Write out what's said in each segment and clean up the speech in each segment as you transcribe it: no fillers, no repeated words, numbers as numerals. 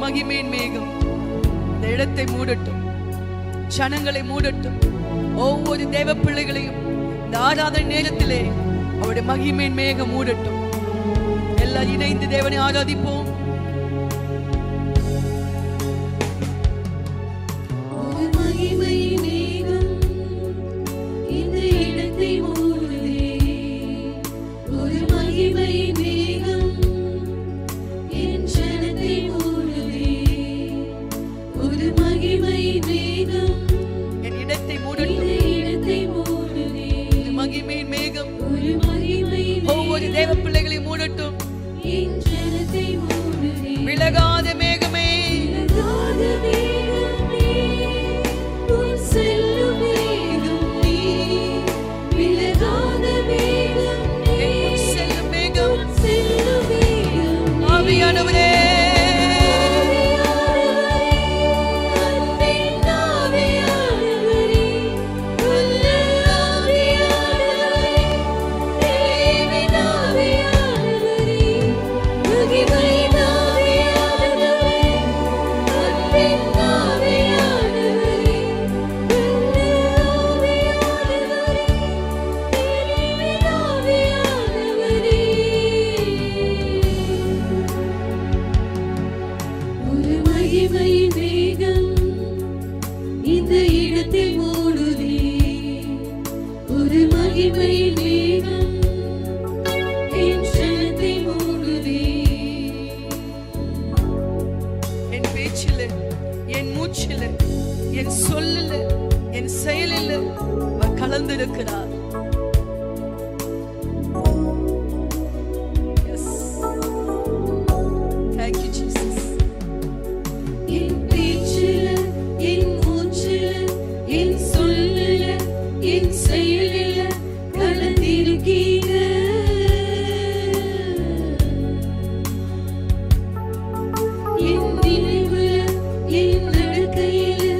மகிமையின் மேகம் இந்த இடத்தை மூடட்டும், ஜனங்களை மூடட்டும். ஒவ்வொரு தேவ பிள்ளைகளையும் இந்த ஆராதனை நேரத்திலே அவருடைய மகிமையின் மேகம் மூடட்டும். எல்லாரும் இணைந்து தேவனை ஆராதிப்போம். ஒவ்வொரு தேவ பிள்ளைகளை மூடட்டும். விலகாத மேகமே, செல்லும் மேகம், ஆவியானவரே என் சொல்லில் என் செயலில் அவர் கலந்திருக்கிறார். Thank you, Jesus. என் பேச்சில், என் மூச்சில், என் சொல்லில், என் செயலில் கலந்திருக்கீங்க. என் நினைவில், என் நடக்கையில்,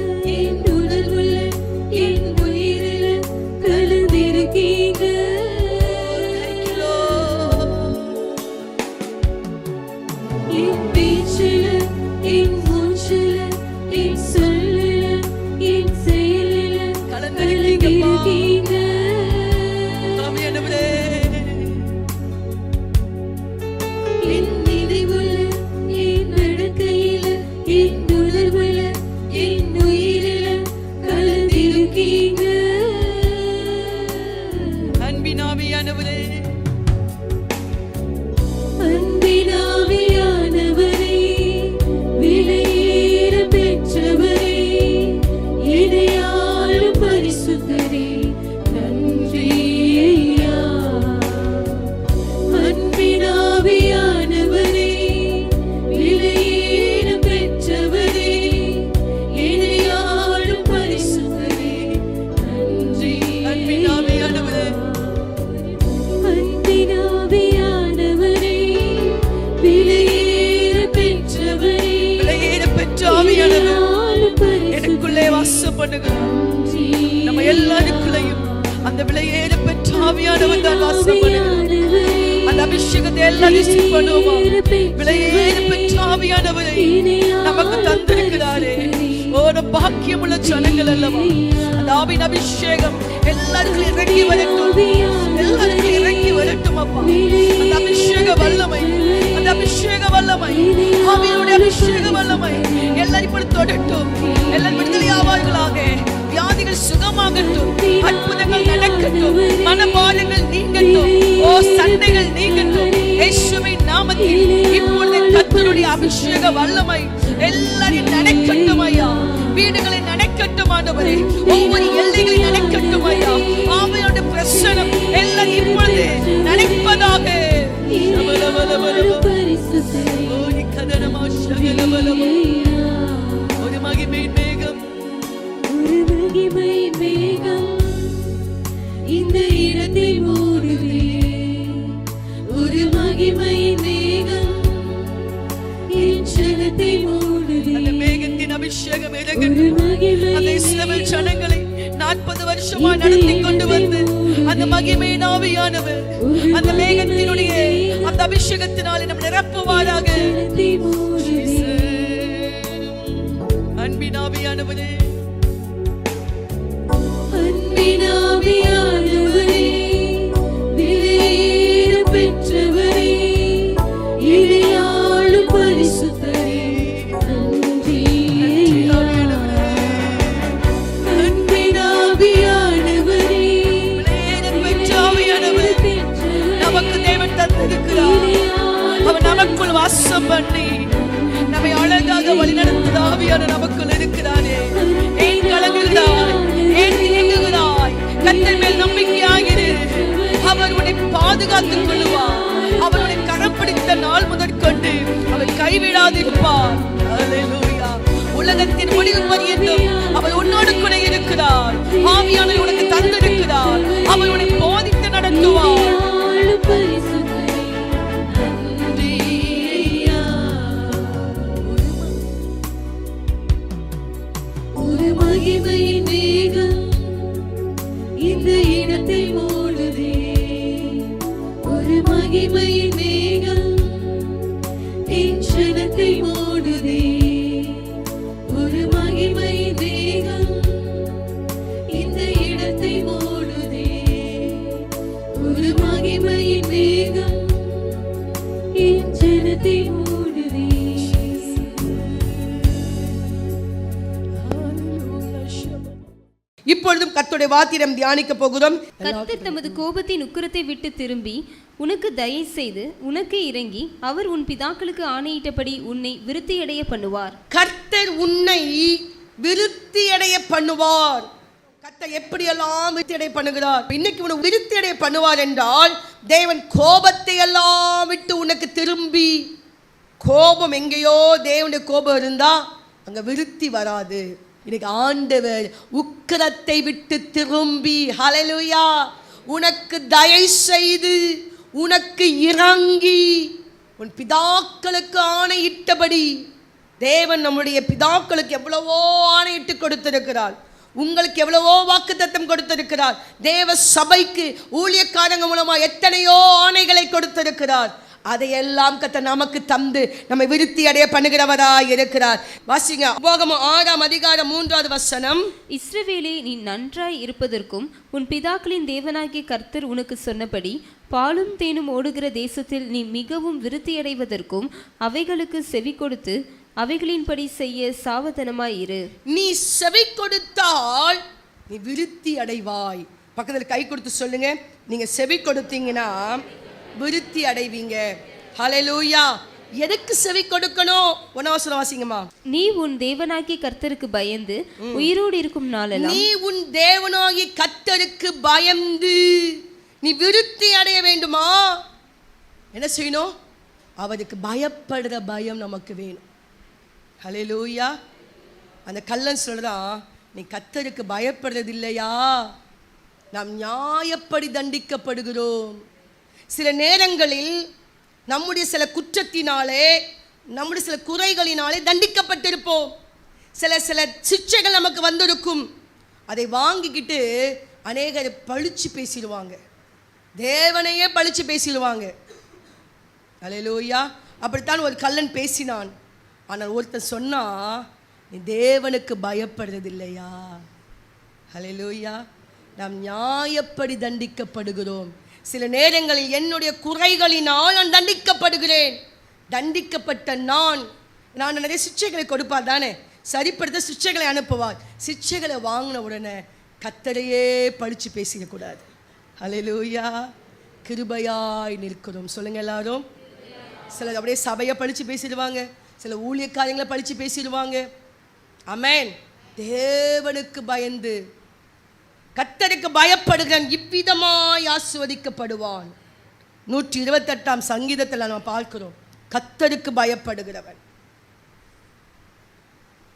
எனக்குள்ளே வாசம் பண்ணுகிறார். நம்ம எல்லாருக்குள்ளையும் அந்த விலையேற பெற்ற ஆவியானவர் தான் வாசம் பண்ணுகிறார். அந்த அபிஷேகத்தை எல்லாம் ரிசீவ் பண்ணுவோமா? விலையேற பெற்ற ஆவியானவரை நமக்கு தந்திருக்கிறாரே. ஒரு பாக்கியமுள்ள ஜனங்கள் அல்லவா? அந்த ஆவியின் அபிஷேகம் எல்லாருக்கும் இறங்கி வரட்டும், எல்லாருக்கும் இறங்கி வரட்டும் அப்பா. அந்த அபிஷேக வல்லமை, அந்த அபிஷேக வல்லமை, ஆவியினுடைய அபிஷேக வல்லமை எல்லாரும் இப்படி தொடட்டும். எல்லாரும் விடுதலை ஆவார்களாக, வியாதிகள் சுகமாகட்டும், அற்புதங்கள் நடக்கட்டும், மனபாரங்கள் நீங்கட்டும், ஓ சண்டைகள் நீங்கட்டும். இயேசுவின் நாமத்தில் இப்பொழுது கர்த்தருடைய அபிஷேக வல்லமை எல்லாரையும் நடக்கட்டும் ஐயா. வீடுகளை நடக்கட்டும் ஆண்டவரே, ஒவ்வொரு எல்லைகளை நடக்கட்டும் ஐயா. ஆவியோட பிரசனம் எல்லாம் இப்பொழுது நடப்பதாக. ஒரு மகிமை மேகம், ஒரு மகிமை மேகம் இந்த இடத்தை மூடுதே. ஒரு மகிமை மேகம் என் ஜனத்தை மூடுதே. அந்த மேகத்தின் அபிஷேகம் இறங்கட்டும். அந்த இஸ்ரவேல் ஜனங்களை 40 வருஷமா நடத்தி கொண்டு வந்து அந்த மகிமையின் ஆவியானவர் அந்த மேகத்தினுடைய அந்த அபிஷேகத்தினாலே நம்ம நிரப்புவாராக. வாசம் பண்ணி நம்மை அழகாக வழிநடத்துகிற ஆவியான நமக்குள் இருக்கிறாரே. ஏன் கலங்குகிறாய்? ஏன் இயங்குகிறாய்? கர்த்தர் மேல் நம்பிக்கையாயிரு. அவர் உன்னை பாதுகாத்துக் கொள்ளுவார். அவர் உன்னை கரப்பிடித்த நாள் முதற்கொண்டு அவர் கைவிடாதிருப்பார். அல்லேலூயா. உலகத்தின் முடிவு பரியந்தம் அவர் உன்னோடு கூட இருக்கிறார். ஆவியானவர் உனக்கு தந்திருக்கிறார். அவர் உன்னை போதித்து நடத்துவார். ஒரு மகிமையின் மேகம் இந்த இடத்தை மூடுதே. ஒரு மகிமையின் மேகம் என் க்ஷணத்தை மூடுதே. ஒரு மகிமையின் மேகம் இந்த இடத்தை மூடுதே. ஒரு மகிமையின் மேகம் என் ஜனத்தை மூடுதே. இப்பொழுதும் கர்த்தருடைய வார்த்தையை தியானிக்க போகிறோம். கர்த்தர் தமது கோபத்தின் உக்கிரத்தை விட்டு திரும்பி உனக்கு தயை செய்து உனக்கு இறங்கி அவர் உன் பிதாக்களுக்கு ஆணையிட்டபடி உன்னை விருத்தியடைய பண்ணுவார். கர்த்தர் உன்னை விருத்தியடைய பண்ணுவார். கர்த்தர் எப்படியெல்லாம் விருத்தியடைய பண்ணுகிறார்? இன்னைக்கு உன்னை விருத்தியடைய பண்ணுவார் என்றால் தேவன் கோபத்தை எல்லாம் விட்டு உனக்கு திரும்பி, கோபம் எங்கேயோ தேவனுடைய கோபம் இருந்தா அங்க விருத்தி வராது. இன்னைக்கு ஆண்டவர் உக்கிரத்தை விட்டு திரும்பி, ஹல்லேலூயா, உனக்கு தயை செய்து உனக்கு இறங்கி உன் பிதாக்களுக்கு ஆணையிட்டபடி, தேவன் நம்முடைய பிதாக்களுக்கு எவ்வளவோ ஆணையிட்டு கொடுத்திருக்கிறார். உங்களுக்கு எவ்வளவோ வாக்குத்தத்தம் கொடுத்திருக்கிறார். தேவ சபைக்கு ஊழியக்காரங்க மூலமா எத்தனையோ ஆணைகளை கொடுத்திருக்கிறார். அதையெல்லாம் கர்த்தர் நமக்கு தந்து நம்மை விருத்தி அடைய பண்ணுகிறவராய் இருக்கிறார். வாசிங்க உபாகமம் 6ஆம் அதிகாரம் 3வது வசனம். இஸ்ரவேலே, நீ நன்றாய் இருப்பதற்கும் உன் பிதாக்களின் தேவனாகிய கர்த்தர் உனக்கு சொன்னபடி பாலும் தேனும் ஓடுகிற தேசத்தில் நீ மிகவும் விருத்தியடைவதற்கும் அவைகளுக்கு செவி கொடுத்து அவைகளின்படி செய்ய சாவதானமாயிரு. நீ செவி கொடுத்தால் நீ விருத்தி அடைவாய். பக்கத்தில் கை கொடுத்து சொல்லுங்க, நீங்க செவி கொடுத்தீங்கன்னா விருத்தி அடைவீங்க. ஹல்லேலூயா. எதுக்கு செவி கொடுக்கணும்? ஒன்னாவசனம் வாசிங்கம்மா. நீ உன் தேவனாகிய கர்த்தருக்கு பயந்து உயிரோடு இருக்கும் நாளெல்லாம், நீ உன் தேவனாகிய கர்த்தருக்கு பயந்து நீ விருத்தி அடைய வேண்டுமா? என்ன செய்யணும்? அவருக்கு பயப்படுற பயம் நமக்கு வேணும். ஹல்லேலூயா. அந்த கள்ளன் சொல்றான், நீ கர்த்தருக்கு பயப்படுறது இல்லையா? நாம் நியாயப்படி தண்டிக்கப்படுகிறோம். சில நேரங்களில் நம்முடைய சில குற்றத்தினாலே, நம்முடைய சில குறைகளினாலே தண்டிக்கப்பட்டிருப்போம். சில சிக்ஷைகள் நமக்கு வந்திருக்கும். அதை வாங்கிக்கிட்டு அநேகர் பழிச்சு பேசிடுவாங்க, தேவனையே பழிச்சு பேசிடுவாங்க. அல்லேலூயா. அப்படித்தான் ஒரு கள்ளன் பேசினான். ஆனால் ஒருத்தன் சொன்னா, நீ தேவனுக்கு பயப்படுறது இல்லையா? அல்லேலூயா. நாம் நியாயப்படி தண்டிக்கப்படுகிறோம். சில நேரங்களில் என்னுடைய குறைகளினால் நான் தண்டிக்கப்படுகிறேன். தண்டிக்கப்பட்ட நான் நிறைய சிக்ஷைகளை கொடுப்பார் தானே, சரிப்படுத்த சிக்ஷைகளை அனுப்புவார். சிக்ஷைகளை வாங்கின உடனே கர்த்தரையே பழிச்சு பேசிடக்கூடாது. ஹல்லேலூயா. கிருபையாய் நிற்கிறோம். சொல்லுங்க எல்லாரும். சிலர் அப்படியே சபையை பழிச்சு பேசிடுவாங்க, சில ஊழியக்காரங்களை பழிச்சு பேசிடுவாங்க. ஆமென். தேவனுக்கு பயந்து கர்த்தருக்கு பயப்படுகிறவன் இவ்விதமாய் ஆசீர்வதிக்கப்படுவான். 128ஆம் சங்கீதத்தில் நம்ம பார்க்கிறோம், கர்த்தருக்கு பயப்படுகிறவன்.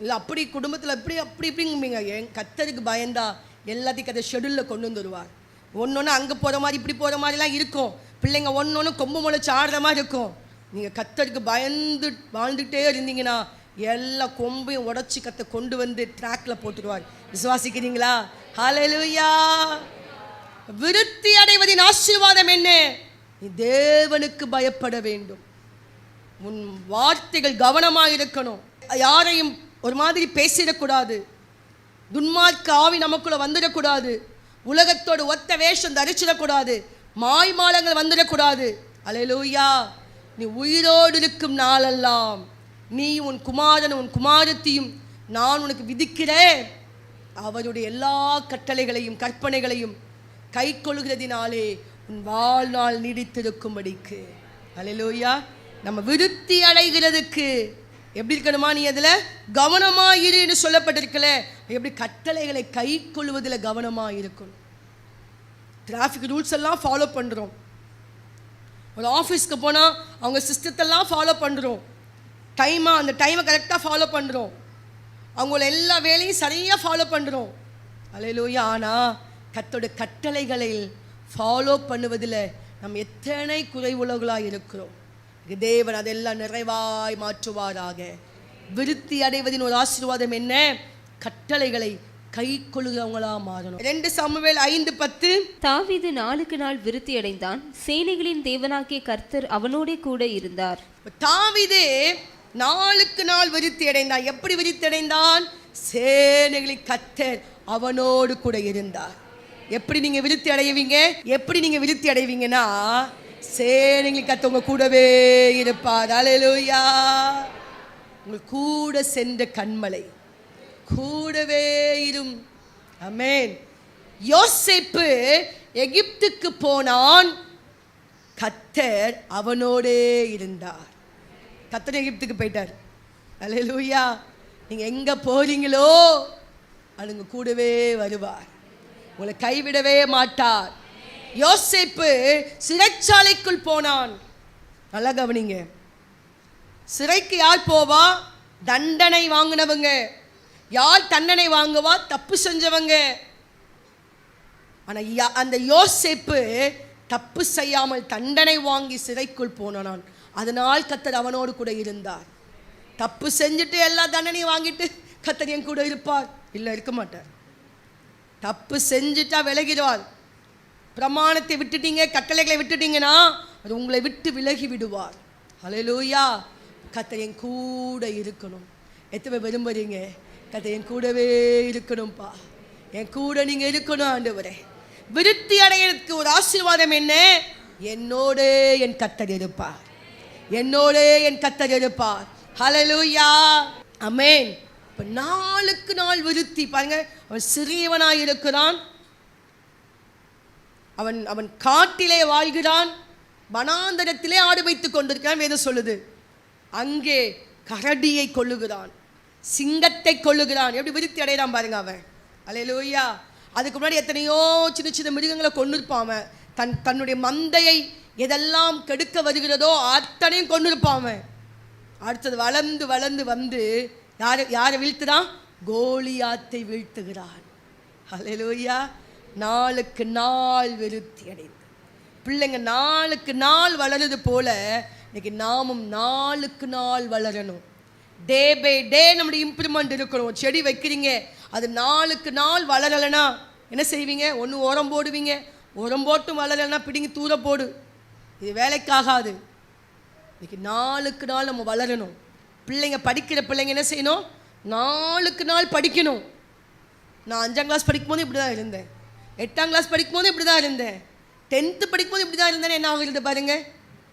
இல்லை அப்படி குடும்பத்தில் இப்படிங்க என் கர்த்தருக்கு பயந்தா எல்லாத்தையும் கதை ஷெடியூலில் கொண்டு வந்துடுவார். ஒன்று அங்கே போகிற மாதிரி இப்படி போகிற மாதிரிலாம் இருக்கும். பிள்ளைங்க ஒன்று கொம்பு முளைச்சி ஆடுற மாதிரி இருக்கும். நீங்கள் கர்த்தருக்கு பயந்து வாழ்ந்துகிட்டே இருந்தீங்கன்னா எல்லா கொம்பையும் உடச்சி கத்தை கொண்டு வந்து ட்ராக்ல போட்டுடுவார். விசுவாசிக்கிறீங்களா? ஹல்லேலூயா. விருத்தி அடைவதின் ஆசீர்வாதம் என்ன? நீ தேவனுக்கு பயப்பட வேண்டும். உன் வார்த்தைகள் கவனமாக இருக்கணும். யாரையும் ஒரு மாதிரி பேசிடக்கூடாது. துன்மார்க்க ஆவி நமக்குள்ள வந்துடக்கூடாது. உலகத்தோடு ஒத்த வேஷம் தரிச்சிடக்கூடாது. மாய்மாலங்கள் வந்துடக்கூடாது. அல்லேலூயா. நீ உயிரோடு இருக்கும் நாளெல்லாம் நீ உன் குமாரனும் உன் குமாரத்தையும் நான் உனக்கு விதிக்கிறேன். அவருடைய எல்லா கட்டளைகளையும் கற்பனைகளையும் கை கொள்கிறதினாலே உன் வாழ்நாள் நீடித்திருக்கும்படிக்கு. அல்லேலூயா. நம்ம விருத்தி அடைகிறதுக்கு எப்படி இருக்கணுமா? நீ அதில் கவனமாக இரு சொல்லப்பட்டிருக்கல. எப்படி கட்டளைகளை கை கொள்வதில் கவனமாக இருக்கணும். டிராஃபிக் ரூல்ஸ் எல்லாம் ஃபாலோ பண்ணுறோம். ஒரு ஆஃபீஸ்க்கு போனால் அவங்க சிஸ்டத்தெல்லாம் ஃபாலோ பண்ணுறோம். அந்த டைமை கரெக்டாக ஃபாலோ பண்ணுறோம். அவங்கள எல்லா வேலையும் சரியாக ஃபாலோ பண்ணுறோம். அல்லேலூயா. ஆனால் கர்த்தருடைய கட்டளைகளை ஃபாலோ பண்ணுவதில் நம்ம எத்தனை குறைவுள்ளவர்களாக இருக்கிறோம். தேவன் அதெல்லாம் நிறைவாய் மாற்றுவாராக. விருத்தி அடைவதின் ஒரு ஆசீர்வாதம் என்ன? கட்டளைகளை கை கொள்ளுகிறவங்களா மாறணும். 2 சாமுவேல் 5:10. தாவீது நாளுக்கு நாள் விருத்தி அடைந்தான், சேனைகளின் தேவனாகிய கர்த்தர் அவனோட கூட இருந்தார். தாவீது நாளுக்கு நாள் விருத்தி அடைந்தான். எப்படி விருத்தி அடைந்தான்? சேனைகளின் கர்த்தர் அவனோடு கூட இருந்தார். எப்படி நீங்க விருத்தி அடைவீங்க? எப்படி நீங்க விருத்தி அடைவீங்கன்னா, சேனைகளின் கர்த்தர் உங்க கூடவே இருப்பார். அல்லேலூயா. உங்க கூட சென்ற கண்மலை கூடவே இரும். ஆமென். யோசேப்பு எகிப்துக்கு போனான், கர்த்தர் அவனோடே இருந்தார். கர்த்தர் எகிப்துக்கு போயிட்டார். அல்லேலூயா. நீங்க எங்க போறீங்களோ அதுங்க கூடவே வருவார், உங்களை கைவிடவே மாட்டார். யோசேப்பு சிறைச்சாலைக்குள் போனான். நல்லா கவனிங்க. சிறைக்கு யார் போவா? தண்டனை வாங்கினவங்க. யார் தண்டனை வாங்குவா? தப்பு செஞ்சவங்க. ஆனா அந்த யோசேப்பு தப்பு செய்யாமல் தண்டனை வாங்கி சிறைக்குள் போனான். அதனால் கர்த்தர் அவனோடு கூட இருந்தார். தப்பு செஞ்சுட்டு எல்லா தண்டனையும் வாங்கிட்டு கர்த்தர் என் கூட இருப்பார்? இல்லை, இருக்க மாட்டார். தப்பு செஞ்சுட்டா விலகிடுவார். பிரமாணத்தை விட்டுட்டீங்க, கட்டளைகளை விட்டுட்டீங்கன்னா அது உங்களை விட்டு விலகி விடுவார். அல்லேலூயா. கர்த்தர் என் கூட இருக்கணும். எத்தனை விரும்புறீங்க? கர்த்தர் என் கூடவே இருக்கணும்ப்பா, என் கூட நீங்க இருக்கணும் ஆண்டவரே. விருத்தி அடையறதுக்கு ஒரு ஆசீர்வாதம் என்ன? என்னோட என் கர்த்தர் இருப்பார், என்னோட என் கர்த்தர் இருப்பார். ஹல்லேலூயா. ஆமென். இப்ப நாளுக்கு நாள் விருத்தி பாருங்க. அவன் சிறியவனாய் இருக்கிறான். அவன் காட்டிலே வாழ்கிறான், வனாந்தரத்திலே ஆடு வைத்துக் கொண்டிருக்கான். வேதம் சொல்லுது. அங்கே கரடியை கொள்ளுகிறான், சிங்கத்தை கொள்ளுகிறான். எப்படி விருத்தி அடைகிறான் பாருங்க அவன். அல்லேலூயா. அதுக்கு முன்னாடி எத்தனையோ சின்ன சின்ன மிருகங்களை கொண்டிருப்பான். தன்னுடைய மந்தையை எதெல்லாம் கெடுக்க வருகிறதோ அத்தனையும் கொண்டிருப்பான். அடுத்தது வளர்ந்து வளர்ந்து வந்து யாரை வீழ்த்துறான்? கோலியாத்தை வீழ்த்துகிறான். அல்லேலூயா. நாளுக்கு நாள் விருத்தி அடைந்து பிள்ளைங்க நாளுக்கு நாள் வளருது போல இன்னைக்கு நாமும் நாளுக்கு நாள் வளரணும். டே பை டே நம்முடைய இம்ப்ரூவ்மெண்ட் இருக்கணும். செடி வைக்கிறீங்க, அது நாளுக்கு நாள் வளரலைன்னா என்ன செய்வீங்க? ஒன்று உரம் போடுவீங்க, உரம் போட்டும் வளரலைன்னா பிடிங்கி தூர போடு. இது வேலைக்காகாது. இன்னைக்கு நாளுக்கு நாள் நம்ம வளரணும். பிள்ளைங்க படிக்கிற பிள்ளைங்க என்ன செய்யணும்? நாளுக்கு நாள் படிக்கணும். நான் 5ஆம் கிளாஸ் படிக்கும்போது இப்படி தான் இருந்தேன், 8ஆம் கிளாஸ் படிக்கும்போது இப்படி தான் இருந்தேன், 10th படிக்கும்போது இப்படி தான் இருந்தேன்னு என்ன ஆகுது பாருங்க.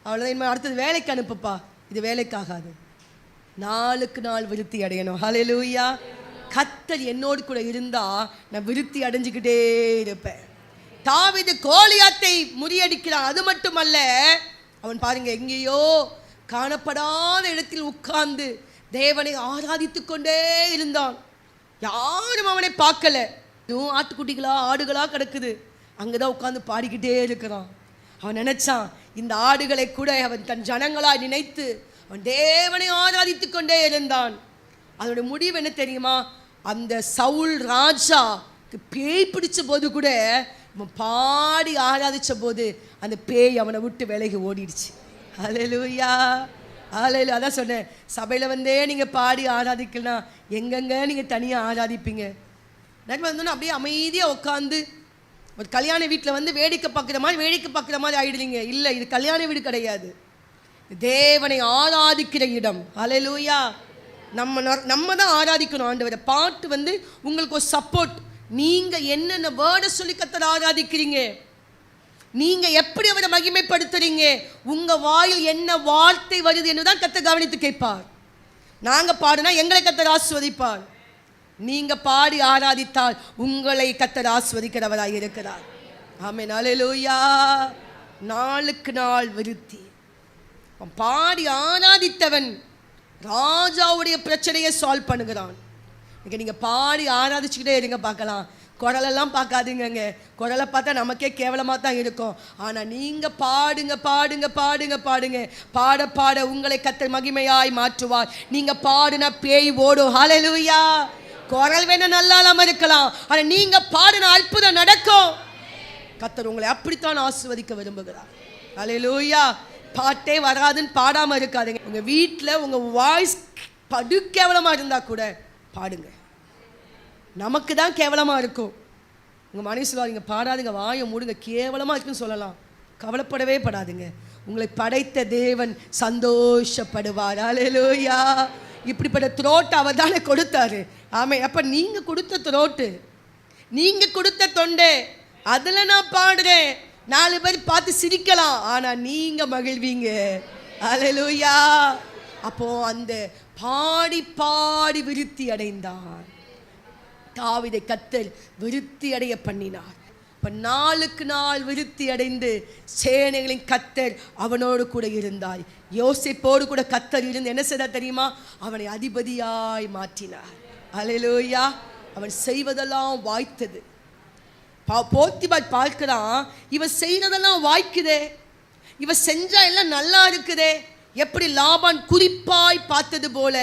அவ்வளோதான். அடுத்தது வேலைக்கு அனுப்புப்பா, இது வேலைக்காகாது. நாளுக்கு நாள் விருத்தி அடையணும். ஹல்லேலூயா. கர்த்தர் என்னோடு கூட இருந்தா நான் விருத்தி அடைஞ்சுக்கிட்டே இருப்பேன். தாவீது கோலியாத்தை முறியடிக்கிறான். அது மட்டுமல்ல, அவன் பாருங்க எங்கேயோ காணப்படாத இடத்தில் உட்கார்ந்து தேவனை ஆராதித்து கொண்டே இருந்தான். யாரும் அவனை பார்க்கல. இதுவும் ஆட்டுக்குட்டிகளா ஆடுகளா கிடக்குது, அங்கதான் உட்கார்ந்து பாடிக்கிட்டே இருக்கிறான். அவன் நினைச்சான், இந்த ஆடுகளை கூட அவன் தன் ஜனங்களாய் நினைத்து அவன் தேவனை ஆராதித்து கொண்டே இருந்தான். அதனுடைய முடிவு என்ன தெரியுமா? அந்த சவுல் ராஜாக்கு பேய் பிடிச்ச போது கூட அவன் பாடி ஆராதிச்ச போது அந்த பேய் அவனை விட்டு விலகி ஓடிடுச்சு. ஹல்லேலூயா. ஹல்லேலூயா. அதான் சொன்னேன், சபையில் வந்தே நீங்கள் பாடி ஆராதிக்கலாம், எங்கெங்க நீங்கள் தனியாக ஆராதிப்பீங்க? எனக்கு வந்தோன்னா அப்படியே அமைதியாக உட்காந்து ஒரு கல்யாண வீட்டில் வந்து வேடிக்கை பார்க்குற மாதிரி ஆயிடுறீங்க. இல்லை, இது கல்யாண வீடு கிடையாது, தேவனை ஆராதிக்கிற இடம். ஹல்லேலூயா. நம்ம தான் ஆராதிக்கணும் ஆண்டவரை. பாட்டு வந்து உங்களுக்கு ஒரு சப்போர்ட். நீங்க என்னென்ன வேர்டை சொல்லி கர்த்தரை ஆராதிக்கிறீங்க, நீங்க எப்படி அவரை மகிமைப்படுத்துறீங்க, உங்க வாயில் என்ன வார்த்தை வருது என்றுதான் கர்த்தர் கவனித்து கேட்பார். நாங்க பாடினா எங்களை கர்த்தர் ஆசீர்வதிப்பார், நீங்க பாடி ஆராதித்தால் உங்களை கர்த்தர் ஆசீர்வதிக்கிறவராய் இருக்கிறார். ஆமென். அல்லேலூயா. நாளுக்கு நாள் விருத்தி. பாடி ஆராதித்தவன் ராஜாவுடைய பிரச்சனையை சால்வ் பண்ணுகிறான். இங்கே நீங்கள் பாடி ஆராதிச்சுக்கிட்டே இருங்க, பார்க்கலாம். குரலெல்லாம் பார்க்காதீங்க. குரலை பார்த்தா நமக்கே கேவலமாக தான் இருக்கும். ஆனால் நீங்கள் பாடுங்க பாடுங்க பாடுங்க பாடுங்க. பாட பாட உங்களை கர்த்தர் மகிமையாய் மாற்றுவார். நீங்கள் பாடுனா பேய் ஓடும். ஹல்லேலூயா. குரல் வேணா நல்லா இல்லாமல் இருக்கலாம், ஆனால் நீங்கள் பாடுன அற்புதம் நடக்கும். கர்த்தர் உங்களை அப்படித்தான் ஆசீர்வதிக்க விரும்புகிறார். ஹல்லேலூயா. பாட்டே வராதுன்னு பாடாமல் இருக்காதுங்க. உங்கள் வீட்டில் உங்கள் வாய்ஸ் படு கேவலமாக இருந்தால் கூட பாடுங்க. நமக்கு தான் கேவலமாக இருக்கும். உங்கள் மனைவி சொல்லுவாங்க பாடாதுங்க, வாயை மூடுங்க, கேவலமாக இருக்குன்னு சொல்லலாம். கவலைப்படவே படாதுங்க. உங்களை படைத்த தேவன் சந்தோஷப்படுவார். ஹல்லேலூயா. இப்படிப்பட்ட த்ரோட் அவர் தானே கொடுத்தாரு. ஆமாம். அப்போ நீங்கள் கொடுத்த த்ரோட்டு, நீங்கள் கொடுத்த தொண்டை, அதில் நான் பாடுறேன். 4 பேர் பார்த்து சிரிக்கலாம், ஆனால் நீங்கள் மகிழ்வீங்க. ஹல்லேலூயா. அப்போ அந்த பாடி பாடி விருத்தி அடைந்தார். தாவீதை கர்த்தர் விருத்தி அடைய பண்ணினார். இப்போ நாளுக்கு நாள் விருத்தி அடைந்து சேனைகளின் கர்த்தர் அவனோடு கூட இருந்தார். யோசேப்போடு கூட கர்த்தர் இருந்து என்ன செய்தார் தெரியுமா? அவனை அதிபதியாய் மாற்றினார். ஹல்லேலூயா. அவன் செய்வதெல்லாம் வாய்த்தது. போத்திபார் பார்க்கிறான், இவன் செய்யறதெல்லாம் வாய்க்குதே, இவன் செஞ்சா எல்லாம் நல்லா இருக்குதே. எப்படி லாபான் குறிப்பாய் பார்த்தது போல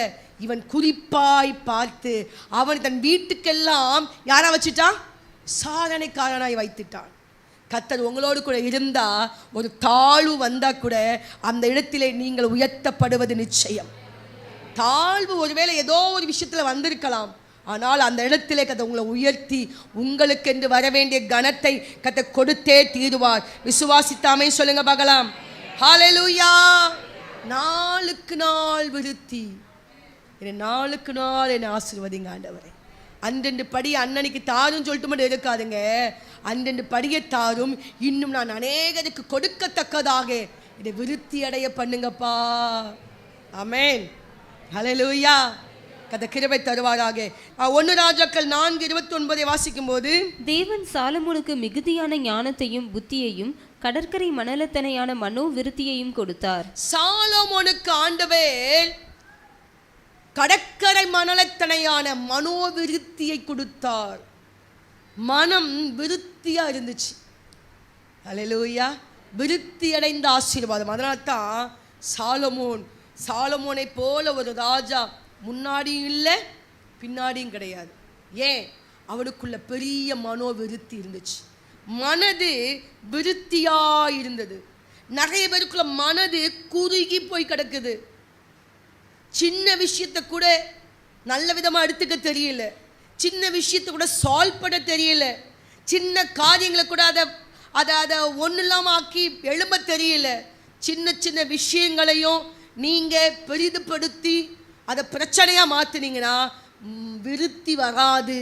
இவன் குறிப்பாய் பார்த்து அவன் தன் வீட்டுக்கெல்லாம் யாரா வச்சுட்டான்? சாதனைக்காரனாய் வைத்துட்டான். கர்த்தர் உங்களோடு கூட இருந்தா ஒரு தாழ்வு வந்தா கூட அந்த இடத்திலே நீங்கள் உயர்த்தப்படுவது நிச்சயம். தாழ்வு ஒருவேளை ஏதோ ஒரு விஷயத்துல வந்திருக்கலாம், ஆனால் அந்த இடத்திலே கர்த்தர் உங்களை உயர்த்தி உங்களுக்கு என்று வர வேண்டிய கனத்தை கர்த்தர் கொடுத்தே தீருவார். விசுவாசித்தாமே சொல்லுங்க பார்க்கலாம். ஹல்லேலூயா. நாளுக்கு நாள் விருத்தி. என்னை நாளுக்கு நாள் என்னை ஆசீர்வதிங்க ஆண்டவரே. அன்றெண்டு படி அண்ணனுக்கு தாரும் சொல்லிட்டு மட்டும் இருக்காதுங்க. அன்றெண்டு படியை தாரும், இன்னும் நான் அநேகருக்கு கொடுக்கத்தக்கதாக இதை விருத்தி அடைய பண்ணுங்கப்பா. ஆமென். ஹல்லேலூயா. கர்த்தர் கிருபை தருவாராக. 1 ராஜாக்கள் 4:29 வாசிக்கும் போது, தேவன் சாலமோனுக்கு மிகுதியான ஞானத்தையும் புத்தியையும் கடற்கரை மணலத்தனையான மனோவிருத்தியையும் கொடுத்தார். சாலமோனுக்கு ஆண்டவர் கடற்கரை மணலத்தனையான மனோவிருத்தியை கொடுத்தார். மனம் விருத்தியா இருந்துச்சு. ஹல்லேலூயா. விருத்தி அடைந்த ஆசீர்வாதம். அதனால தான் சாலமோனை போல ஒரு ராஜா முன்னாடியும் இல்லை பின்னாடியும் கிடையாது. ஏன்? அவனுக்குள்ள பெரிய மனோவிருத்தி இருந்துச்சு. மனது விருத்தியா இருந்தது. நிறைய பேருக்குள்ள மனது குறுகி போய் கிடக்குது. சின்ன விஷயத்தை கூட நல்ல விதமாக எடுத்துக்க தெரியல, சின்ன விஷயத்தை கூட சால்வ் பண்ண தெரியல, சின்ன காரியங்களை கூட அதை ஒன்றும் இல்லாமல் ஆக்கி எழும்ப தெரியல. சின்ன சின்ன விஷயங்களையும் நீங்கள் பெரிதுபடுத்தி அதை பிரச்சனையாக மாற்றினீங்கன்னா விருத்தி வராது.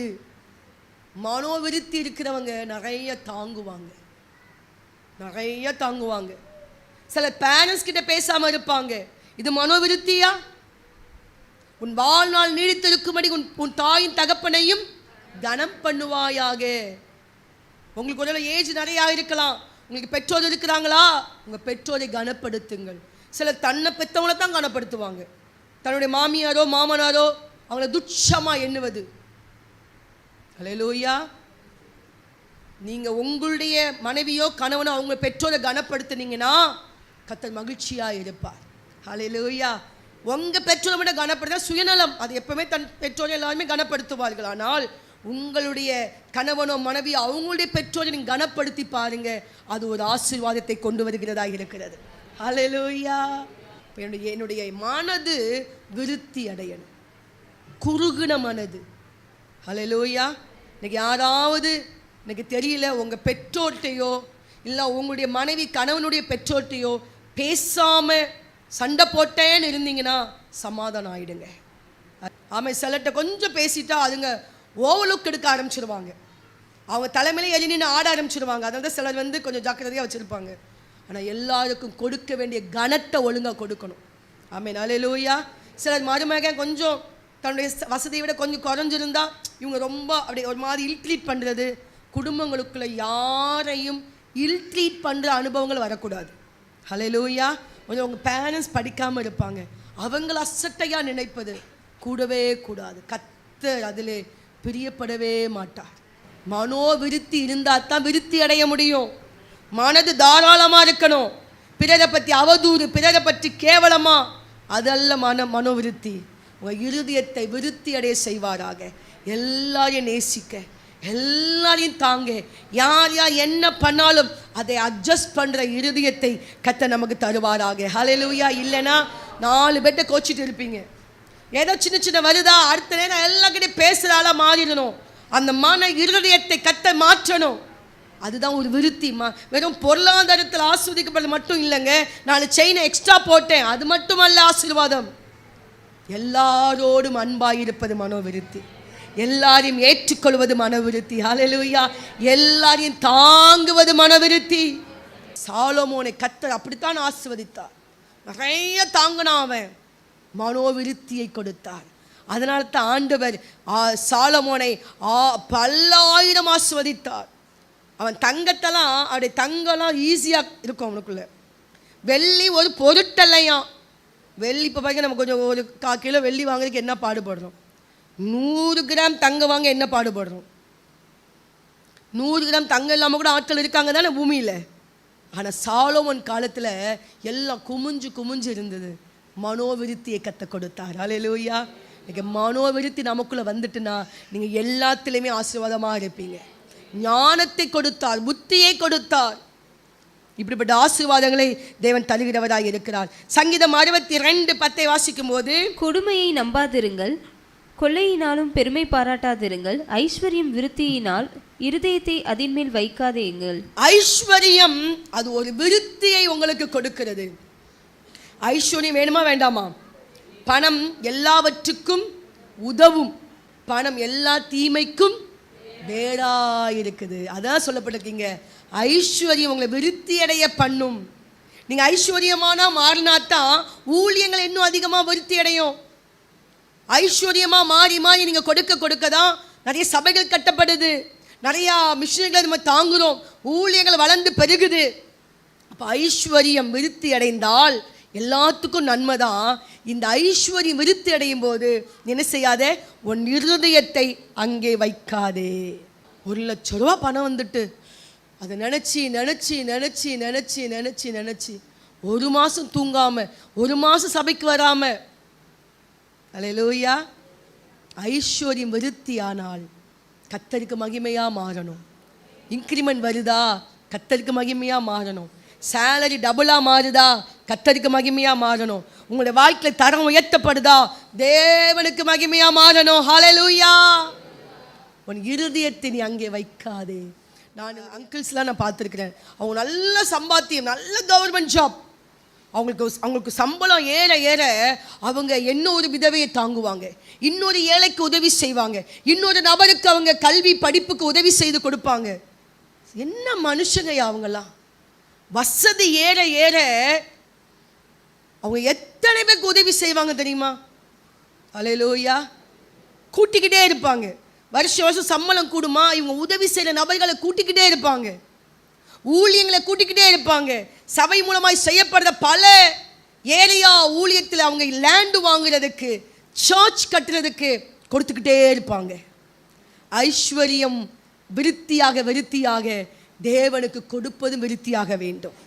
மனோவிருத்தி இருக்கிறவங்க நிறைய தாங்குவாங்க. சில பேரண்ட்ஸ் கிட்ட பேசாமல் இருப்பாங்க. இது மனோவிருத்தியா? உன் வாழ்நாள் நீடித்திருக்கும்படி உன் தாயின் தகப்பனையும் கனம் பண்ணுவாயாக. உங்களுக்கு ஒரு ஏஜ் நிறையா இருக்கலாம், உங்களுக்கு பெற்றோர் இருக்கிறாங்களா, உங்கள் பெற்றோரை கனப்படுத்துங்கள். சிலர் தன்னை பெற்றவங்கள தான் கனப்படுத்துவாங்க. தன்னுடைய மாமியாரோ மாமனாரோ அவங்கள துச்சமாக எண்ணுவது. ஹல்லேலூயா. நீங்கள் உங்களுடைய மனைவியோ கணவனோ அவங்க பெற்றோரை கனப்படுத்துனீங்கன்னா கர்த்தர் மகிழ்ச்சியாக இருப்பார். ஹல்லேலூயா. உங்கள் பெற்றோரை விட கனப்படுத்த சுயநலம். அது எப்பவுமே தன் பெற்றோரை எல்லாருமே கனப்படுத்துவார்கள். ஆனால் உங்களுடைய கணவனோ மனைவி அவங்களுடைய பெற்றோரை நீங்கள் கனப்படுத்தி பாருங்க, அது ஒரு ஆசீர்வாதத்தை கொண்டு வருகிறதாக இருக்கிறது. ஹல்லேலூயா. என்னுடைய மனது விருத்தி அடையணும், குறுகுன மனது. ஹல்லேலூயா. இன்னைக்கு யாராவது எனக்கு தெரியல உங்கள் பெற்றோர்கிட்டையோ இல்லை உங்களுடைய மனைவி கணவனுடைய பெற்றோர்கிட்டையோ பேசாமல் சண்டை போட்டேன்னு இருந்தீங்கன்னா சமாதானம் ஆகிடுங்க. ஆமாம். சிலர்கிட்ட கொஞ்சம் பேசிட்டா அதுங்க ஓவர்லுக் எடுக்க ஆரம்பிச்சிருவாங்க. அவங்க தலைமையிலே எழி நின்று ஆட ஆரம்பிச்சிருவாங்க. அதனால சிலர் கொஞ்சம் ஜாக்கிரதையாக வச்சுருப்பாங்க. ஆனால் எல்லாருக்கும் கொடுக்க வேண்டிய கனத்தை ஒழுங்காக கொடுக்கணும். ஆமென். ஹல்லேலூயா. சிலர் மருமகன் கொஞ்சம் தன்னுடைய வசதியை விட கொஞ்சம் குறைஞ்சிருந்தா இவங்க ரொம்ப அப்படி ஒரு மாதிரி இல்ட்ரீட் பண்ணுறது. குடும்பங்களுக்குள்ள யாரையும் இல்ட்ரீட் பண்ணுற அனுபவங்கள் வரக்கூடாது. ஹல்லேலூயா. கொஞ்சம் உங்கள் பேரண்ட்ஸ் படிக்காமல் இருப்பாங்க, அவங்கள அசட்டையாக நினைப்பது கூடவே கூடாது. கர்த்தர் அதிலே பிரியப்படவே மாட்டார். மனோவிருத்தி இருந்தால் தான் விருத்தி அடைய முடியும். மனது தாராளமாக இருக்கணும். பிறரை பற்றி அவதூறு, பிறரை பற்றி கேவலமா, அதல்ல மனோவிருத்தி. உங்கள் இருதயத்தை விருத்தி அடைய செய்வாராக. எல்லாரையும் நேசிக்க, எல்லாரையும் தாங்க, யார் யார் என்ன பண்ணாலும் அதை அட்ஜஸ்ட் பண்ணுற இருதயத்தை கர்த்தர் நமக்கு தருவாராக. ஹல்லேலூயா. இல்லைன்னா 4 பேர்ட்ட கோச்சிட்டு இருப்பீங்க. ஏதோ சின்ன சின்ன வருதா, அடுத்த நேரம் எல்லாக்கிட்டையும் பேசுகிறால மாறிடணும். அந்த மன இருதயத்தை கர்த்தர் மாற்றணும். அதுதான் ஒரு விருத்தி. வெறும் பொருளாதாரத்தில் ஆசீர்வதிக்கப்படுறது மட்டும் இல்லைங்க. 4 செயினை எக்ஸ்ட்ரா போட்டேன், அது மட்டுமல்ல ஆசீர்வாதம். எல்லாரோடும் அன்பாயிருப்பது மனோவிருத்தி. எல்லாரையும் ஏற்றுக்கொள்வது மனவிருத்தி. ஹல்லேலூயா. எல்லாரையும் தாங்குவது மனவிருத்தி. சாலமோனை கர்த்தர் அப்படித்தான் ஆசீர்வதித்தார். நிறைய தாங்கினான், அவன் மனோவிருத்தியை கொடுத்தார். அதனால தான் ஆண்டவர் சாலமோனை பல்லாயிரம் ஆசீர்வதித்தார். அவன் தங்கத்தெல்லாம், அவருடைய தங்கம்லாம் ஈஸியாக இருக்கும் அவனுக்குள்ள. வெள்ளி ஒரு பொருட்டல்லையாம். வெள்ளி இப்போ பாருங்க, நம்ம கொஞ்சம் ஒரு 1/4 கிலோ வெள்ளி வாங்குறதுக்கு என்ன பாடுபடுறோம். 100 கிராம் தங்கம் வாங்க என்ன பாடுபடுறோம். 100 கிராம் தங்கம் இல்லாமல் கூட ஆட்கள் இருக்காங்க தானே பூமியில். ஆனால் சாலோமோன் காலத்தில் எல்லாம் குமிஞ்சு இருந்தது. மனோவிருத்தியை கற்றுக் கொடுத்தார். ஹல்லேலூயா. இன்னைக்கு மனோவிருத்தி நமக்குள்ளே வந்துட்டுனா நீங்கள் எல்லாத்துலேயுமே ஆசீர்வாதமாக இருப்பீங்க. ஞானத்தை கொடுத்தார், புத்தியை கொடுத்தார். இப்படிப்பட்ட ஆசீர்வாதங்களை தேவன் தருகிறவராக இருக்கிறார். சங்கீதம் 62:10 வாசிக்கும் போது, கொடுமையை நம்பாதிருங்கள், கொள்ளையினாலும் பெருமை பாராட்டாதிருங்கள், ஐஸ்வர்யம் விருத்தியினால் இருதயத்தை அதின் மேல் வைக்காதேங்கள். ஐஸ்வர்யம் அது ஒரு விருத்தியை உங்களுக்கு கொடுக்கிறது. ஐஸ்வர்யம் வேணுமா வேண்டாமா? பணம் எல்லாவற்றுக்கும் உதவும், பணம் எல்லா தீமைக்கும் வேறா இருக்குது. அதான் சொல்லப்பட்டிருக்கீங்க. ஐஸ்வர்யம் உங்களை விருத்தி அடைய பண்ணும். நீங்கள் ஐஸ்வர்யமானா மாறினாத்தான் ஊழியங்கள் இன்னும் அதிகமாக விருத்தி அடையும். ஐஸ்வர்யமாக மாறி நீங்கள் கொடுக்க தான் நிறைய சபைகள் கட்டப்படுது, நிறையா மிஷினரிகளை நம்ம தாங்குகிறோம், ஊழியங்கள் வளர்ந்து பெருகுது. அப்போ ஐஸ்வர்யம் விருத்தி அடைந்தால் எல்லாத்துக்கும் நன்மை தான். இந்த ஐஸ்வர்யம் விருத்தி அடையும் போது என்ன செய்யாத, உன் இருதயத்தை அங்கே வைக்காதே. 1 லட்சம் ரூபா பணம் வந்துட்டு அதை நினச்சி 1 மாதம் தூங்காமல், 1 மாதம் சபைக்கு வராமல். அல்லேலூயா. ஐஸ்வர்யம் விருத்தி ஆனால் கர்த்தருக்கு மகிமையாக மாறணும். இன்க்ரிமெண்ட் வருதா, கர்த்தருக்கு மகிமையாக மாறணும். சேலரி டபுளாக மாறுதா, கர்த்தருக்கு மகிமையாக மாறணும். உங்களுடைய வாழ்க்கையில் தரம் உயர்த்தப்படுதா, தேவனுக்கு மகிமையாக மாறணும். ஹல்லேலூயா. உன் இருதயத்தை நீ அங்கே வைக்காதே. நான் அங்கிள்ஸ்லாம் நான் பார்த்துருக்கிறேன். அவங்க நல்ல சம்பாத்தியம், நல்ல கவர்மெண்ட் ஜாப். அவங்களுக்கு சம்பளம் ஏற அவங்க இன்னொரு விதவையை தாங்குவாங்க, இன்னொரு ஏழைக்கு உதவி செய்வாங்க, இன்னொரு நபருக்கு அவங்க கல்வி படிப்புக்கு உதவி செய்து கொடுப்பாங்க. என்ன மனுஷங்க அவங்கெல்லாம். வசதி ஏற அவங்க எத்தனை பேருக்கு உதவி செய்வாங்க தெரியுமா? அல்லேலூயா. கூட்டிக்கிட்டே இருப்பாங்க. வருஷம் சம்பளம் கூடுமா, இவங்க உதவி செய்கிற நபர்களை கூட்டிக்கிட்டே இருப்பாங்க, ஊழியங்களை கூட்டிக்கிட்டே இருப்பாங்க. சபை மூலமாய் செய்யப்படுற பல ஏரியா ஊழியத்தில் அவங்க லேண்டு வாங்குறதுக்கு, சர்ச் கட்டுறதுக்கு கொடுத்துக்கிட்டே இருப்பாங்க. ஐஸ்வர்யம் விருத்தியாக தேவனுக்கு கொடுப்பதும் விருத்தியாக வேண்டும்.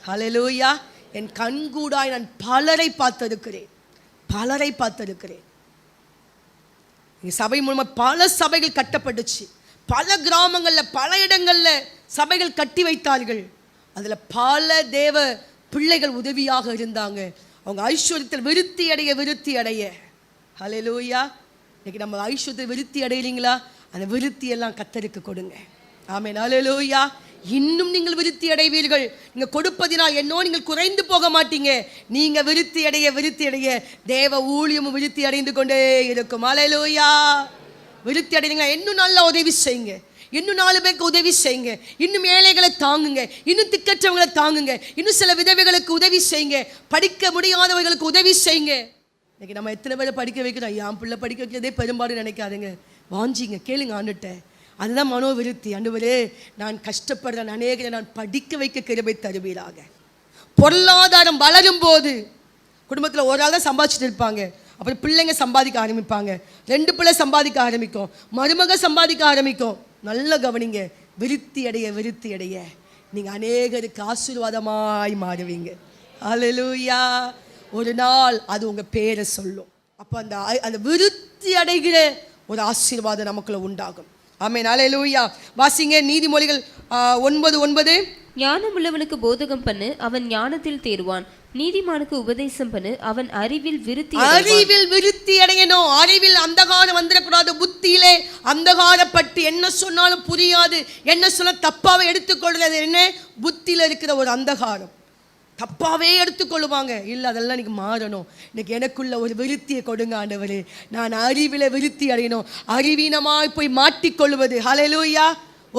ஹல்லேலூயா. என் கண்கூடாய் நான் பலரை பார்த்திருக்கிறேன். சபை மூலமாக பல சபைகள் கட்டப்பட்டுச்சு. பல கிராமங்களில், பல இடங்களில் சபைகள் கட்டி வைத்தார்கள். அதில் பல தேவ பிள்ளைகள் உதவியாக இருந்தாங்க. அவங்க ஐஸ்வர்யத்தில் விருத்தி அடைய. ஹல்லேலூயா. இன்னைக்கு நம்ம ஐஸ்வர்யத்தில் விருத்தி அடையிறீங்களா? அந்த விருத்தியெல்லாம் கர்த்தருக்கு கொடுங்க. ஆமென். ஹல்லேலூயா. இன்னும் நீங்கள் விருத்தி அடைவீர்கள். நீங்கள் கொடுப்பதினால் நீங்கள் குறைந்து போக மாட்டீங்க. நீங்கள் விருத்தி அடைய தேவ ஊழியமும் விருத்தி அடைந்து கொண்டே இருக்கும். ஹல்லேலூயா. விருத்தி அடைங்க. இன்னும் நல்லா உதவி செய்யுங்க, இன்னும் 4 பேருக்கு உதவி செய்யுங்க, இன்னும் ஏழைகளை தாங்குங்க, இன்னும் திக்கற்றவங்களை தாங்குங்க, இன்னும் சில விதவைகளுக்கு உதவி செய்யுங்க, படிக்க முடியாதவர்களுக்கு உதவி செய்யுங்க. இன்னைக்கு நம்ம எத்தனை பேரை படிக்க வைக்கிறோம்? என் பிள்ளை படிக்க வைக்கிறதே பெரும்பாலும் நினைக்காதுங்க. வாஞ்சிங்க, கேளுங்க ஆண்டுட்ட. அதுதான் மனோவிருத்தி. ஆண்டவரே, நான் கஷ்டப்படுறேன், அநேகரை நான் படிக்க வைக்க கிருபை தருவீராக. பொருளாதாரம் வளரும் போது குடும்பத்தில் ஒரு ஆள் தான் சம்பாதிச்சுட்டு இருப்பாங்க, அப்புறம் பிள்ளைங்க சம்பாதிக்க ஆரம்பிப்பாங்க, 2 பிள்ளை சம்பாதிக்க ஆரம்பிக்கும், மருமக சம்பாதிக்க ஆரம்பிக்கும். நல்ல கவனிங்க, விருத்தி அடைய நீங்கள் அநேகருக்கு ஆசீர்வாதமாய் மாறுவீங்க. அல்லேலூயா. ஒரு நாள் அது உங்கள் பேரை சொல்லும். அப்போ அந்த விருத்தி அடைகிற ஒரு ஆசீர்வாதம் நமக்குள்ள உண்டாகும். ஆமென். அல்லேலூயா. வாசிங்க நீதிமொழிகள் 9:9. ஞானம் உள்ளவனுக்கு போதகம் பண்ணு, அவன் ஞானத்தில் தேறுவான். நீதிமானுக்கு உபதேசம் பண்ணு, அவன் அறிவில் விருத்தி அடையணும். அறிவில் அந்தகாரம் வந்துடக்கூடாது. புத்தியிலே அந்தகாரப்பட்டு என்ன சொன்னாலும் புரியாது, என்ன சொன்ன தப்பாவே எடுத்துக்கொள்றது. என்ன புத்தியில இருக்கிற ஒரு அந்தகாரம் தப்பாவே எடுத்துக்கொள்ளுவாங்க. இல்லை, அதெல்லாம் இன்னைக்கு மாறணும். இன்னைக்கு எனக்குள்ள ஒரு விருத்தியை கொடுங்க ஆண்டவரே. நான் அறிவில விருத்தி அடையணும். அறிவீனமாய் போய் மாட்டிக்கொள்வது. ஹல்லேலூயா.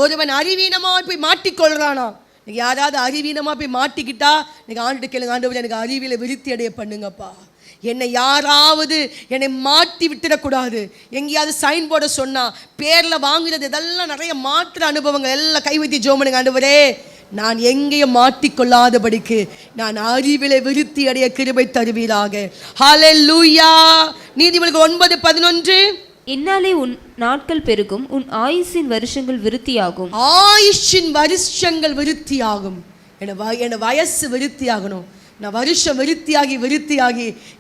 ஒருவன் அறிவீனமாய் போய் மாட்டிக்கொள்றானா? இன்னைக்கு யாராவது அறிவீனமாக போய் மாட்டிக்கிட்டா இன்னைக்கு ஆண்டு கேளுங்க, ஆண்டவரே எனக்கு அறிவில விருத்தி அடைய பண்ணுங்கப்பா. என்னை யாராவது என்னை மாட்டி விட்டுடக்கூடாது. எங்கேயாவது சைன் போர்டை சொன்னா பேரில் வாங்குறது இதெல்லாம் நிறைய மாற்ற அனுபவங்கள் எல்லாம் கைவித்தி ஜோமனுங்க. ஆண்டவரே நான் எங்கேயும் மாட்டிக்கொள்ளாதபடிக்கு நான் அறிவிலை விருத்தி அடைய கிருபை தருவீராக. ஹல்லேலூயா. நீதிமொழிகள் 9:11. என்னாலே உன் நாட்கள் பெருகும், உன் ஆயுசின் வருஷங்கள் விருத்தியாகும். ஆயுஷின் வருஷங்கள் விருத்தியாகும். என் வயசு விருத்தியாகணும். நான் வருஷம் விருத்தியாகி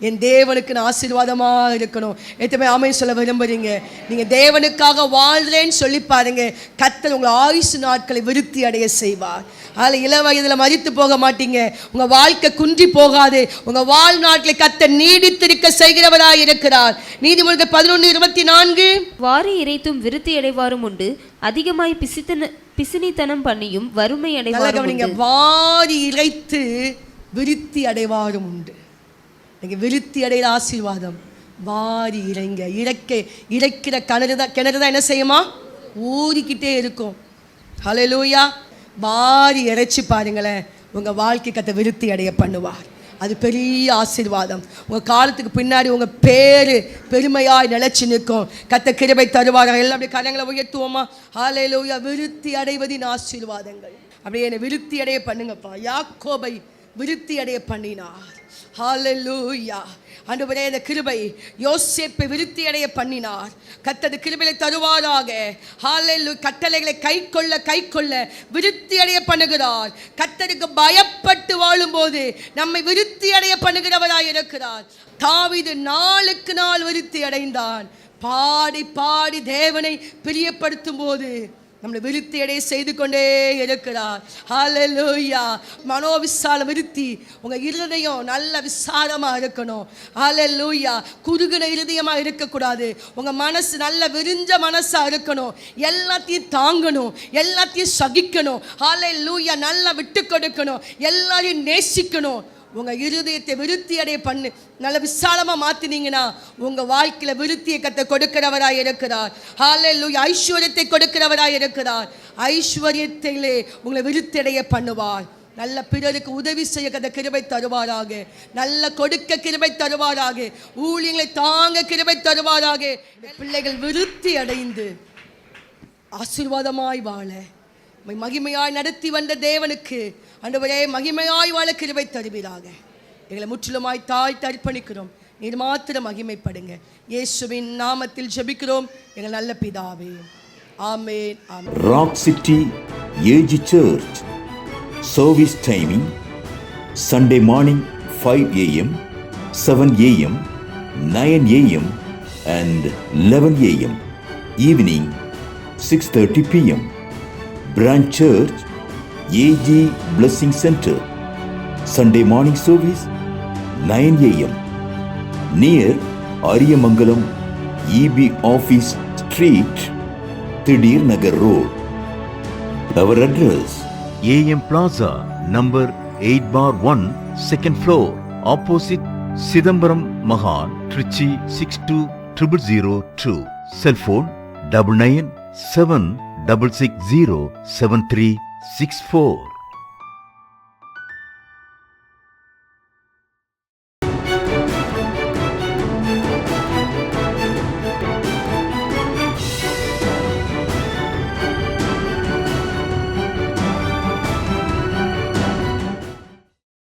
என் தேவனுக்கு நான் ஆசீர்வாதமாக இருக்கணும். எத்தனை ஆமென் சொல்ல விரும்புறீங்க? நீங்கள் தேவனுக்காக வாழ்றேன்னு சொல்லி பாருங்க, கர்த்தர் உங்கள் ஆயுசு நாட்களை விருத்தி அடைய செய்வார். அதில் இள வயதில் மரித்து போக மாட்டீங்க. உங்கள் வாழ்க்கை குன்றி போகாது. உங்கள் வாழ்நாட்களை கர்த்தர் நீடித்திருக்க செய்கிறவராய் இருக்கிறார். நீதிமொழிகள் 11:24. வாரி இறைத்தும் விருத்தி அடைவாரும் உண்டு, அதிகமாய் பிசினித்தனம் பண்ணியும் வறுமை அடைவாரும் உண்டு. வாரி இறைத்து விருத்தி அடைவாரும் உண்டு. நீங்கள் விருத்தி அடைகிற ஆசீர்வாதம் வாரி இறைக்கிற கிணறு தான் என்ன செய்யுமா? ஊறிக்கிட்டே இருக்கும். ஹல்லேலூயா. வாரி இறைச்சி பாருங்களேன், உங்கள் வாழ்க்கைக்கு அந்த விருத்தி அடைய பண்ணுவார். அது பெரிய ஆசீர்வாதம். உங்கள் காலத்துக்கு பின்னாடி உங்கள் பேர் பெருமையாய் நிலைச்சி நிற்கும். கர்த்தர் கிருபை தருவார்கள். எல்லாம் அப்படியே கரங்களை உயர்த்துவோமா? ஹல்லேலூயா. விருத்தி அடைவதின் ஆசீர்வாதங்கள் அப்படியே என்னை விருத்தி அடைய பண்ணுங்கப்பா. யாக்கோபை விருத்தி அடைய பண்ணினார். ஹல்லேலூயா. ஆண்டவரே இந்த கிருபை யோசேப்பை விருத்தி அடைய பண்ணினார். கர்த்தர் கிருபையை தருவாராக. ஹல்லேலூயா. கட்டளைகளை கைக்கொள்ள விருத்தி அடைய பண்ணுகிறார். கர்த்தருக்கு பயப்பட்டு வாழும்போது நம்மை விருத்தி அடைய பண்ணுகிறவராய் இருக்கிறார். தாவீது நாளுக்கு நாள் விருத்தி அடைந்தான். பாடி தேவனை பிரியப்படுத்தும் போது நம்மளை விருத்தி அடைய செய்து கொண்டே இருக்கிறார். ஹல்லேலூயா. மனோவிசால விருத்தி. உங்கள் இருதயம் நல்ல விசாலமாக இருக்கணும். ஹல்லேலூயா. குறுகின இருதயமாக இருக்கக்கூடாது. உங்கள் மனசு நல்ல விரிஞ்ச மனசாக இருக்கணும். எல்லாத்தையும் தாங்கணும், எல்லாத்தையும் சகிக்கணும். ஹல்லேலூயா. நல்லா விட்டு கொடுக்கணும், எல்லாரையும் நேசிக்கணும். உங்கள் இருதயத்தை விருத்தி அடைய பண்ணு நல்ல விசாலமாக மாற்றினீங்கன்னா உங்கள் வாழ்க்கையில் விருத்தியை கர்த்தர் கொடுக்கிறவராய் இருக்கிறார். ஹல்லேலூயா. ஐஸ்வர்யத்தை கொடுக்கிறவராய் இருக்கிறார். ஐஸ்வர்யத்திலே உங்களை விருத்தி அடைய பண்ணுவார். நல்ல பிறருக்கு உதவி செய்ய கர்த்தர் கிருபை தருவாராக. நல்ல கொடுக்க கிருபை தருவாராக. ஊழியங்களை தாங்க கிருபை தருவாராக. பிள்ளைகள் விருத்தி அடைந்து ஆசீர்வாதமாய் வாழ மகிமையாய் நடத்தி வந்த தேவனுக்கு ஆண்டவரே மகிமையாய் வாழ கிருபை தருவீராக. எங்களை முற்றிலுமாய் தாழ்த்தி அர்ப்பணிக்கிறோம். நீர் மாத்திரம் மகிமைப்படுங்க. இயேசுவின் நாமத்தில் ஜெபிக்கிறோம் எங்கள் நல்ல பிதாவே. Amen. Amen. Rock City AG church service timing Sunday morning 5 a.m., 7 a.m., 9 a.m. and 11 a.m. Evening 6:30 p.m. Branch Church AG Blessing Center. Sunday morning service 9 a.m. near Ariyamangalam EB Office Street, Thidir Nagar Road. Our address AM Plaza, number 8/1, second floor, opposite Sidambaram Mahan, Trichy 620002. Cell phone 9976607364.